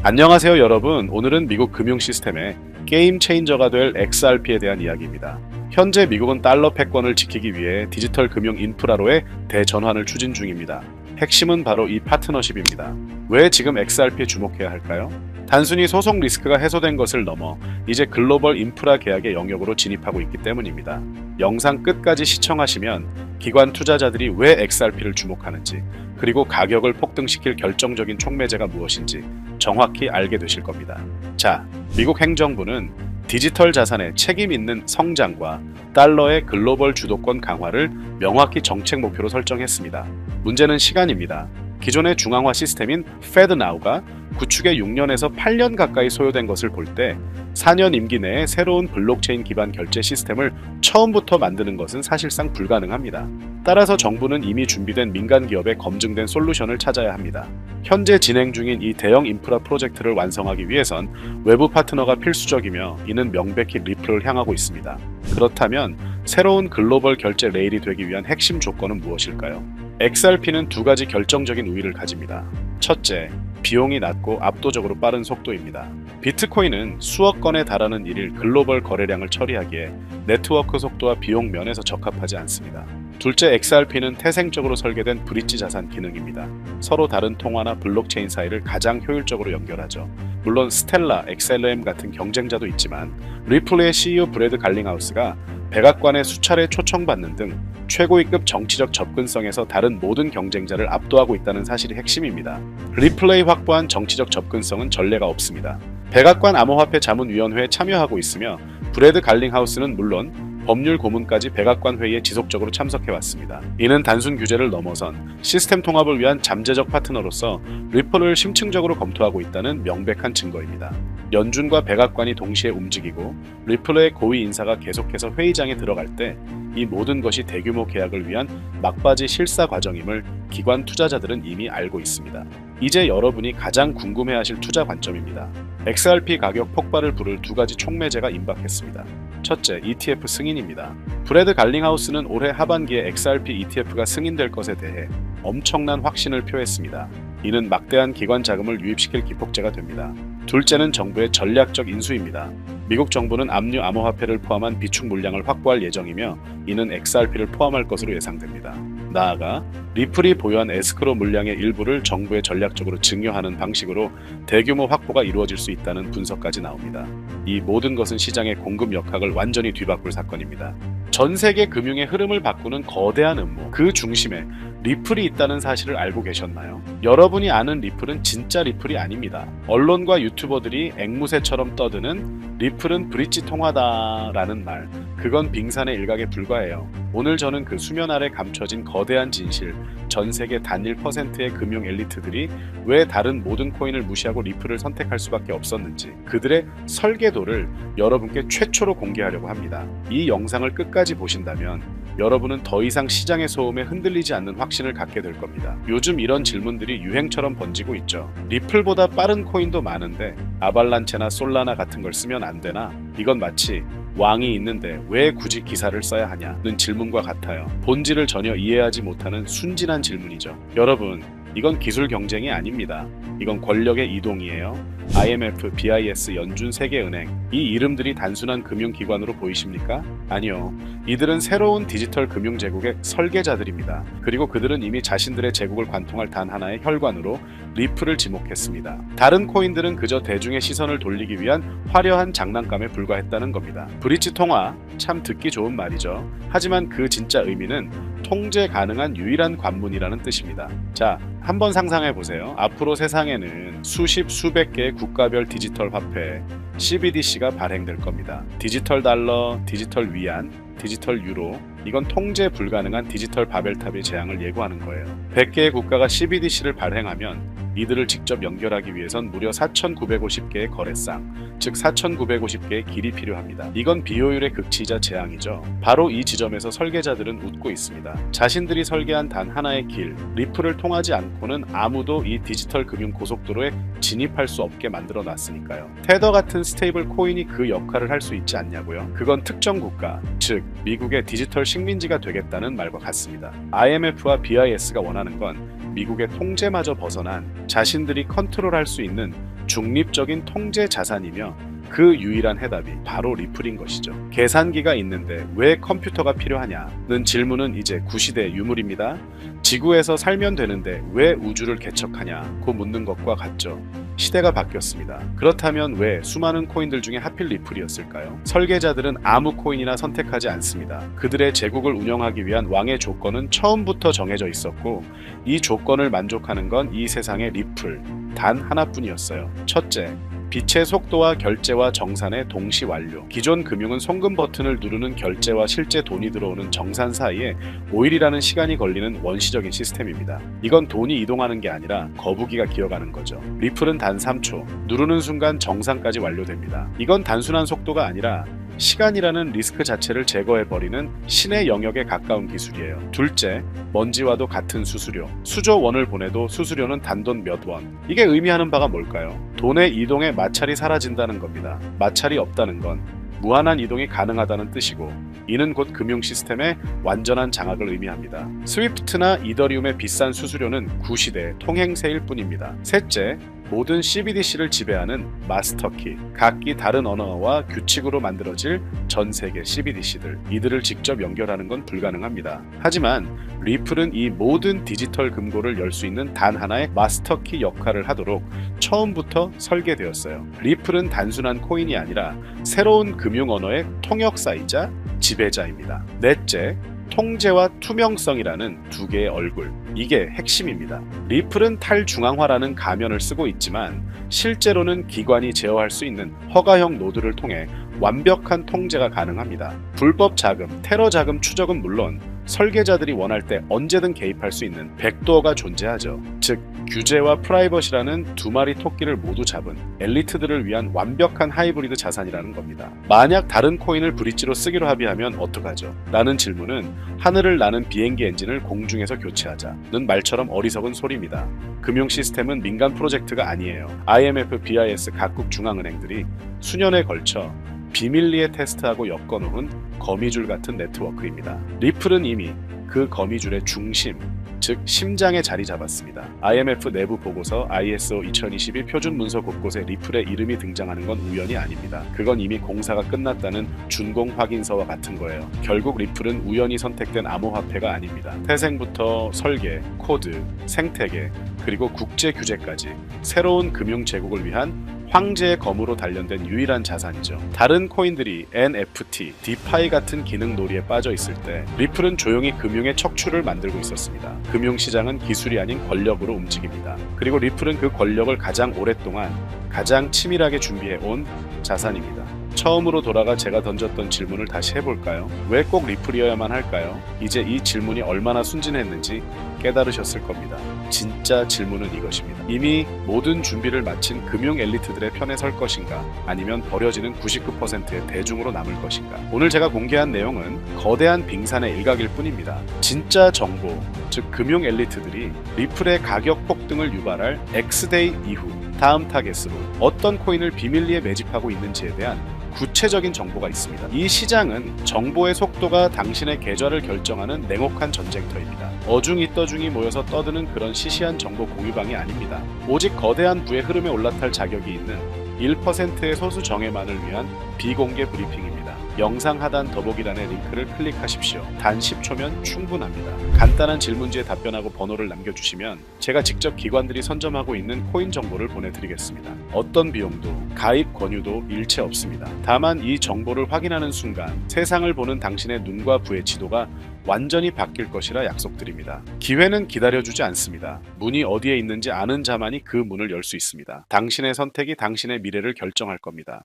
안녕하세요 여러분. 오늘은 미국 금융 시스템의 게임 체인저가 될 XRP에 대한 이야기입니다. 현재 미국은 달러 패권을 지키기 위해 디지털 금융 인프라로의 대전환을 추진 중입니다. 핵심은 바로 이 파트너십입니다. 왜 지금 XRP에 주목해야 할까요? 단순히 소송 리스크가 해소된 것을 넘어 이제 글로벌 인프라 계약의 영역으로 진입하고 있기 때문입니다. 영상 끝까지 시청하시면 기관 투자자들이 왜 XRP를 주목하는지, 그리고 가격을 폭등시킬 결정적인 촉매제가 무엇인지 정확히 알게 되실 겁니다. 자, 미국 행정부는 디지털 자산의 책임 있는 성장과 달러의 글로벌 주도권 강화를 명확히 정책 목표로 설정했습니다. 문제는 시간입니다. 기존의 중앙화 시스템인 FedNow가 구축에 6년에서 8년 가까이 소요된 것을 볼 때 4년 임기 내에 새로운 블록체인 기반 결제 시스템을 처음부터 만드는 것은 사실상 불가능합니다. 따라서 정부는 이미 준비된 민간 기업의 검증된 솔루션을 찾아야 합니다. 현재 진행 중인 이 대형 인프라 프로젝트를 완성하기 위해선 외부 파트너가 필수적이며 이는 명백히 리플을 향하고 있습니다. 그렇다면 새로운 글로벌 결제 레일이 되기 위한 핵심 조건은 무엇일까요? XRP는 두 가지 결정적인 우위를 가집니다. 첫째, 비용이 낮고 압도적으로 빠른 속도입니다. 비트코인은 수억 건에 달하는 일일 글로벌 거래량을 처리하기에 네트워크 속도와 비용 면에서 적합하지 않습니다. 둘째, XRP는 태생적으로 설계된 브릿지 자산 기능입니다. 서로 다른 통화나 블록체인 사이를 가장 효율적으로 연결하죠. 물론 스텔라, XLM 같은 경쟁자도 있지만 리플의 CEO 브래드 갈링하우스가 백악관에 수차례 초청받는 등 최고위급 정치적 접근성에서 다른 모든 경쟁자를 압도하고 있다는 사실이 핵심입니다. 리플레이 확보한 정치적 접근성은 전례가 없습니다. 백악관 암호화폐 자문위원회에 참여하고 있으며 브래드 갈링하우스는 물론 법률 고문까지 백악관 회의에 지속적으로 참석해왔습니다. 이는 단순 규제를 넘어선 시스템 통합을 위한 잠재적 파트너로서 리플을 심층적으로 검토하고 있다는 명백한 증거입니다. 연준과 백악관이 동시에 움직이고 리플의 고위 인사가 계속해서 회의장에 들어갈 때 이 모든 것이 대규모 계약을 위한 막바지 실사 과정임을 기관 투자자들은 이미 알고 있습니다. 이제 여러분이 가장 궁금해하실 투자 관점입니다. XRP 가격 폭발을 부를 두 가지 촉매제가 임박했습니다. 첫째, ETF 승인입니다. 브래드 갈링하우스는 올해 하반기에 XRP ETF가 승인될 것에 대해 엄청난 확신을 표했습니다. 이는 막대한 기관 자금을 유입시킬 기폭제가 됩니다. 둘째는 정부의 전략적 인수입니다. 미국 정부는 압류 암호화폐를 포함한 비축 물량을 확보할 예정이며 이는 XRP를 포함할 것으로 예상됩니다. 나아가 리플이 보유한 에스크로 물량의 일부를 정부에 전략적으로 증여하는 방식으로 대규모 확보가 이루어질 수 있다는 분석까지 나옵니다. 이 모든 것은 시장의 공급 역학을 완전히 뒤바꿀 사건입니다. 전 세계 금융의 흐름을 바꾸는 거대한 음모, 그 중심에 리플이 있다는 사실을 알고 계셨나요? 여러분이 아는 리플은 진짜 리플이 아닙니다. 언론과 유튜버들이 앵무새처럼 떠드는 리플은 브릿지 통화다라는 말, 그건 빙산의 일각에 불과해요. 오늘 저는 그 수면 아래 감춰진 거대한 진실, 전 세계 단 1%의 금융 엘리트들이 왜 다른 모든 코인을 무시하고 리플을 선택할 수밖에 없었는지, 그들의 설계도를 여러분께 최초로 공개하려고 합니다. 이 영상을 끝까지 보신다면 여러분은 더 이상 시장의 소음에 흔들리지 않는 확신을 갖게 될 겁니다. 요즘 이런 질문들이 유행처럼 번지고 있죠. 리플보다 빠른 코인도 많은데 아발란체나 솔라나 같은 걸 쓰면 안 되나? 이건 마치 왕이 있는데 왜 굳이 기사를 써야 하냐는 질문과 같아요. 본질을 전혀 이해하지 못하는 순진한 질문이죠. 여러분, 이건 기술 경쟁이 아닙니다. 이건 권력의 이동이에요. IMF, BIS, 연준, 세계은행, 이 이름들이 단순한 금융기관으로 보이십니까? 아니요. 이들은 새로운 디지털 금융 제국의 설계자들입니다. 그리고 그들은 이미 자신들의 제국을 관통할 단 하나의 혈관으로 리플을 지목했습니다. 다른 코인들은 그저 대중의 시선을 돌리기 위한 화려한 장난감에 불과했다는 겁니다. 브릿지 통화, 참 듣기 좋은 말이죠. 하지만 그 진짜 의미는 통제 가능한 유일한 관문이라는 뜻입니다. 자, 한번 상상해 보세요. 앞으로 세상에는 수십, 수백 개의 국가별 디지털 화폐, CBDC가 발행될 겁니다. 디지털 달러, 디지털 위안, 디지털 유로, 이건 통제 불가능한 디지털 바벨탑의 재앙을 예고하는 거예요. 100개의 국가가 CBDC를 발행하면 이들을 직접 연결하기 위해선 무려 4,950개의 거래상, 즉 4,950개의 길이 필요합니다. 이건 비효율의 극치이자 재앙이죠. 바로 이 지점에서 설계자들은 웃고 있습니다. 자신들이 설계한 단 하나의 길, 리플을 통하지 않고는 아무도 이 디지털 금융 고속도로에 진입할 수 없게 만들어 놨으니까요. 테더 같은 스테이블 코인이 그 역할을 할 수 있지 않냐고요? 그건 특정 국가, 즉 미국의 디지털 식민지가 되겠다는 말과 같습니다. IMF와 BIS가 원하는 건 미국의 통제마저 벗어난 자신들이 컨트롤할 수 있는 중립적인 통제 자산이며 그 유일한 해답이 바로 리플인 것이죠. 계산기가 있는데 왜 컴퓨터가 필요하냐는 질문은 이제 구시대의 유물입니다. 지구에서 살면 되는데 왜 우주를 개척하냐고 묻는 것과 같죠. 시대가 바뀌었습니다. 그렇다면 왜 수많은 코인들 중에 하필 리플이었을까요? 설계자들은 아무 코인이나 선택하지 않습니다. 그들의 제국을 운영하기 위한 왕의 조건은 처음부터 정해져 있었고, 이 조건을 만족하는 건 이 세상의 리플 단 하나뿐이었어요. 첫째, 빛의 속도와 결제와 정산의 동시 완료. 기존 금융은 송금 버튼을 누르는 결제와 실제 돈이 들어오는 정산 사이에 5일이라는 시간이 걸리는 원시적인 시스템입니다. 이건 돈이 이동하는 게 아니라 거북이가 기어가는 거죠. 리플은 단 3초. 누르는 순간 정산까지 완료됩니다. 이건 단순한 속도가 아니라 시간이라는 리스크 자체를 제거해버리는 신의 영역에 가까운 기술이에요. 둘째, 먼지와도 같은 수수료. 수조 원을 보내도 수수료는 단돈 몇 원. 이게 의미하는 바가 뭘까요? 돈의 이동에 마찰이 사라진다는 겁니다. 마찰이 없다는 건 무한한 이동이 가능하다는 뜻이고, 이는 곧 금융 시스템의 완전한 장악을 의미합니다. 스위프트나 이더리움의 비싼 수수료는 구시대의 통행세일 뿐입니다. 셋째, 모든 CBDC를 지배하는 마스터키. 각기 다른 언어와 규칙으로 만들어질 전 세계 CBDC들. 이들을 직접 연결하는 건 불가능합니다. 하지만 리플은 이 모든 디지털 금고를 열 수 있는 단 하나의 마스터키 역할을 하도록 처음부터 설계되었어요. 리플은 단순한 코인이 아니라 새로운 금융 언어의 통역사이자 지배자입니다. 넷째, 통제와 투명성이라는 두 개의 얼굴. 이게 핵심입니다. 리플은 탈중앙화라는 가면을 쓰고 있지만 실제로는 기관이 제어할 수 있는 허가형 노드를 통해 완벽한 통제가 가능합니다. 불법 자금, 테러 자금 추적은 물론 설계자들이 원할 때 언제든 개입할 수 있는 백도어가 존재하죠. 즉, 규제와 프라이버시라는 두 마리 토끼를 모두 잡은 엘리트들을 위한 완벽한 하이브리드 자산이라는 겁니다. 만약 다른 코인을 브릿지로 쓰기로 합의하면 어떡하죠? 라는 질문은 하늘을 나는 비행기 엔진을 공중에서 교체하자는 말처럼 어리석은 소리입니다. 금융 시스템은 민간 프로젝트가 아니에요. IMF, BIS 각국 중앙은행들이 수년에 걸쳐 비밀리에 테스트하고 엮어놓은 거미줄 같은 네트워크입니다. 리플은 이미 그 거미줄의 중심, 즉 심장에 자리 잡았습니다. IMF 내부 보고서 ISO 2022 표준 문서 곳곳에 리플의 이름이 등장하는 건 우연이 아닙니다. 그건 이미 공사가 끝났다는 준공 확인서와 같은 거예요. 결국 리플은 우연히 선택된 암호화폐가 아닙니다. 태생부터 설계, 코드, 생태계, 그리고 국제 규제까지 새로운 금융 제국을 위한 황제의 검으로 단련된 유일한 자산이죠. 다른 코인들이 NFT, 디파이 같은 기능 놀이에 빠져 있을 때 리플은 조용히 금융의 척추를 만들고 있었습니다. 금융시장은 기술이 아닌 권력으로 움직입니다. 그리고 리플은 그 권력을 가장 오랫동안 가장 치밀하게 준비해온 자산입니다. 처음으로 돌아가 제가 던졌던 질문을 다시 해볼까요? 왜 꼭 리플이어야만 할까요? 이제 이 질문이 얼마나 순진했는지 깨달으셨을 겁니다. 진짜 질문은 이것입니다. 이미 모든 준비를 마친 금융 엘리트들의 편에 설 것인가, 아니면 버려지는 99%의 대중으로 남을 것인가. 오늘 제가 공개한 내용은 거대한 빙산의 일각일 뿐입니다. 진짜 정보, 즉 금융 엘리트들이 리플의 가격 폭등을 유발할 X데이 이후 다음 타겟으로 어떤 코인을 비밀리에 매집하고 있는지에 대한 구체적인 정보가 있습니다. 이 시장은 정보의 속도가 당신의 계좌를 결정하는 냉혹한 전쟁터입니다. 어중이 떠중이 모여서 떠드는 그런 시시한 정보 공유방이 아닙니다. 오직 거대한 부의 흐름에 올라탈 자격이 있는 1%의 소수 정예만을 위한 비공개 브리핑입니다. 영상 하단 더보기란의 링크를 클릭하십시오. 단 10초면 충분합니다. 간단한 질문지에 답변하고 번호를 남겨주시면 제가 직접 기관들이 선점하고 있는 코인 정보를 보내드리겠습니다. 어떤 비용도 가입 권유도 일체 없습니다. 다만 이 정보를 확인하는 순간 세상을 보는 당신의 눈과 부의 지도가 완전히 바뀔 것이라 약속드립니다. 기회는 기다려주지 않습니다. 문이 어디에 있는지 아는 자만이 그 문을 열 수 있습니다. 당신의 선택이 당신의 미래를 결정할 겁니다.